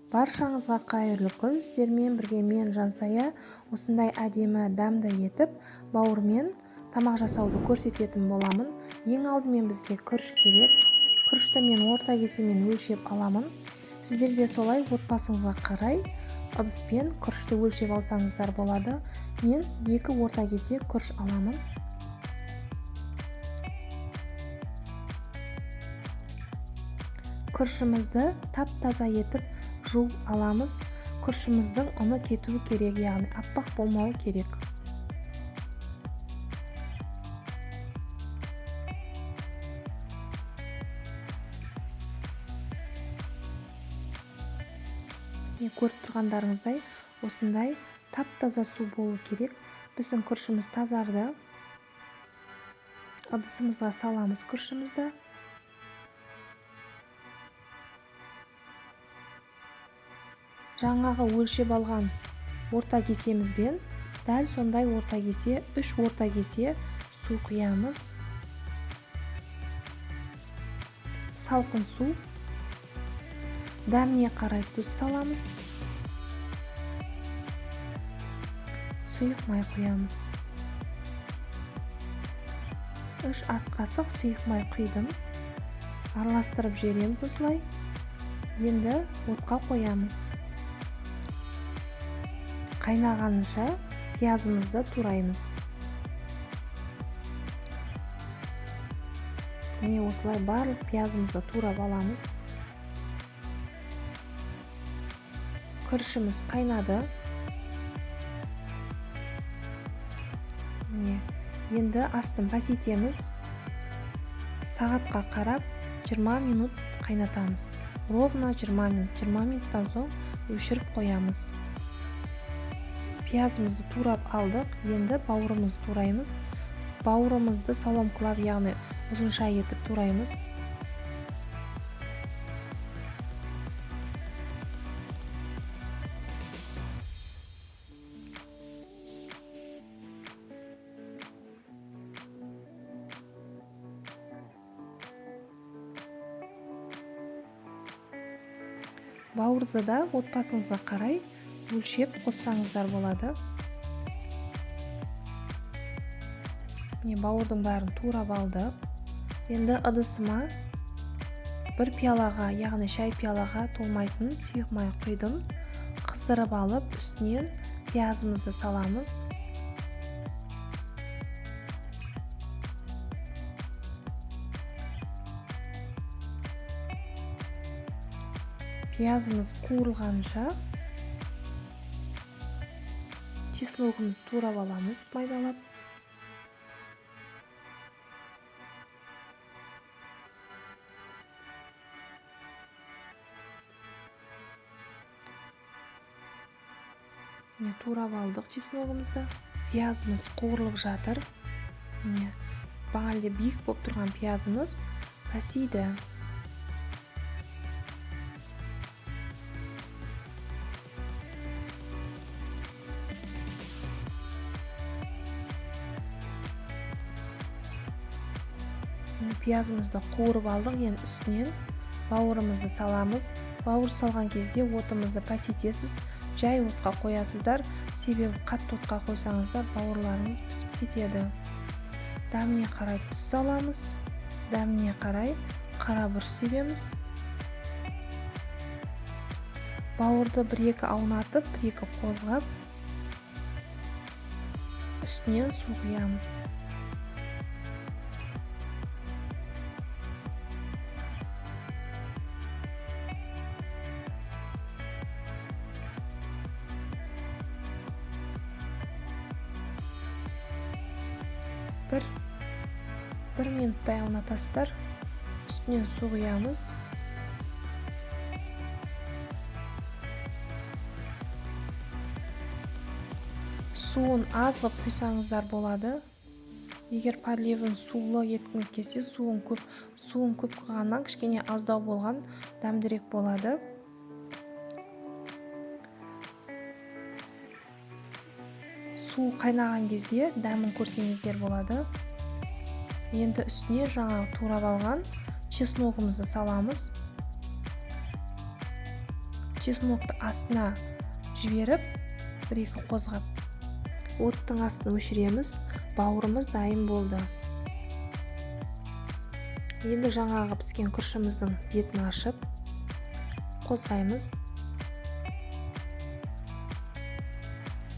Баршаңызға қайырлы күн. Сіздермен бірге мен Жансая осындай әдемі дәмді етіп бауырмен тамақ жасауды көрсететін боламын. Ең алдымен бізге күріш керек. Күрішті мен орта кесемен өлшеп аламын. Сіздер де солай отбасыңызға қарай ыдыспен күрішті өлшеп алсаңыздар болады. Мен 2 орта кесе күріш аламын. Күрішімізді тап-таза етіп жуып аламыз. Күрішіміздің ұны кетуі керек, яғни аппақ болмауы керек. Көріп тұрғандарыңыздай осындай тап-таза су болу керек. Біздің күрішіміз тазарды. Ыдысымызға саламыз күрішімізді. Жаңағы өлшеп алған орта кесемізбен дәл сондай орта кесе, 3 орта кесе су құямыз. Салқын су. Дәміне қарай тұз саламыз. Сұйық май құямыз. 3 ас қасық сұйық май құйдым. Араластырып жібереміз осылай. Енді отқа қоямыз. Қайнағанша пиязымызды тураймыз. Міне осылай барлық пиязымызды турап аламыз. Күрішіміз қайнады. Міне енді астын пәсейтеміз. Сағатқа қарап 20 минут қайнатамыз. Ровно 20 минут. 20 минуттан соң өшіріп қоямыз. Пиязымызды турап алдық. Енді бауырымызды тураймыз. Бауырымызды соломкалап, яғни ұзынша етіп тураймыз. Бауырды да отбасыңызға қарай өлшеп қоссаңыздар болады. Міне бауырдың бәрін турап алдық. Енді ыдысыма 1 пиалаға, яғни шай пиалаға толмайтын сұйық май құйдым. Қыздырып алып, үстінен пиязымызды саламыз. Пиязымыз қуырылғанша чесногымызды турап аламыз, майдалап. Міне турап алдық чесногымызды. Пиязымыз қуырылып жатыр. Міне бағалде биік болып тұрған пиязымыз пәсиді. Пиязымызды қуырып алдық. Енді үстінен бауырымызды саламыз. Бауыр салған кезде отымызды пәсейтесіз. Жай отқа қоясыздар. Себебі қатты отқа қойсаңыздар бауырларыңыз пісіп кетеді. Дәміне қарай тұз саламыз. Дәміне қарай қара бұрыш себеміз. Бауырды 1-2 аунатып, 1-2 қозғап, үстінен су құямыз. Bir минуттай аунатасыздар. Үстінен су құямыз. Суын аз қылып құйсаңыздар болады. Егер подливын сулы еткіңіз келсе, суын көп құйғаннан кішкене аздау болған дәмдірек болады. Су қайнаған кезде дәмін көрсеңіздер болады. Енді үстіне жаңа турап алған чесногымызды саламыз. чеснокты астына жіберіп 1-2 қозғап оттың астын өшіреміз. Бауырымыз дайын болды. Енді жаңағы піскен күрішіміздің бетін ашып қозғаймыз.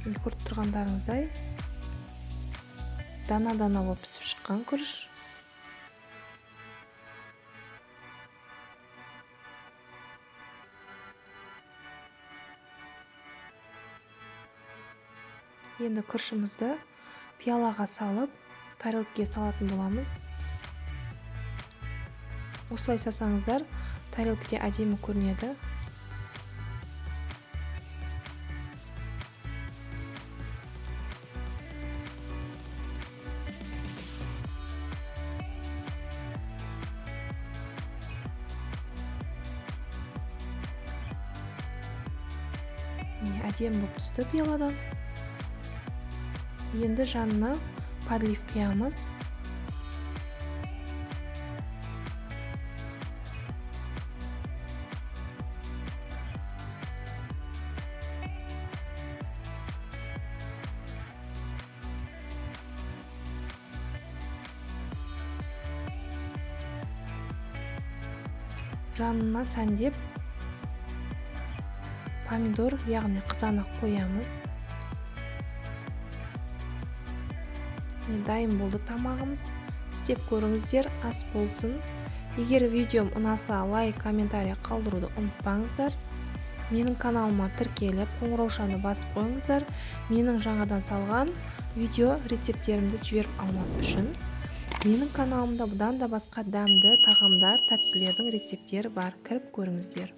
Көріп тұрғандарыңыздай дана-дана болып пісіп шыққан күріш. Енді күрішімізді пиалаға салып, тарелкаға салатын боламыз. Осылай жасаңыздар, тарелкада әдемі көрінеді. Әдемі болып түсті пиаладан. Енді жанына подлив құямыз. Жанына сәндеп помидор, яғни қызанақ қоямыз. Дайын болды тамағымыз. Істеп көріңіздер, ас болсын. Егер видеом ұнаса, лайк, комментарий қалдыруды ұмытпаңыздар. Менің каналыма тіркеліп, қоңыраушаны басып қойыңыздар. Менің жаңадан салған видео рецепттерімді жіберіп алмас үшін. Менің каналымда бұдан да басқа дәмді тағамдар, тәттілердің рецептері бар. Кіріп көріңіздер.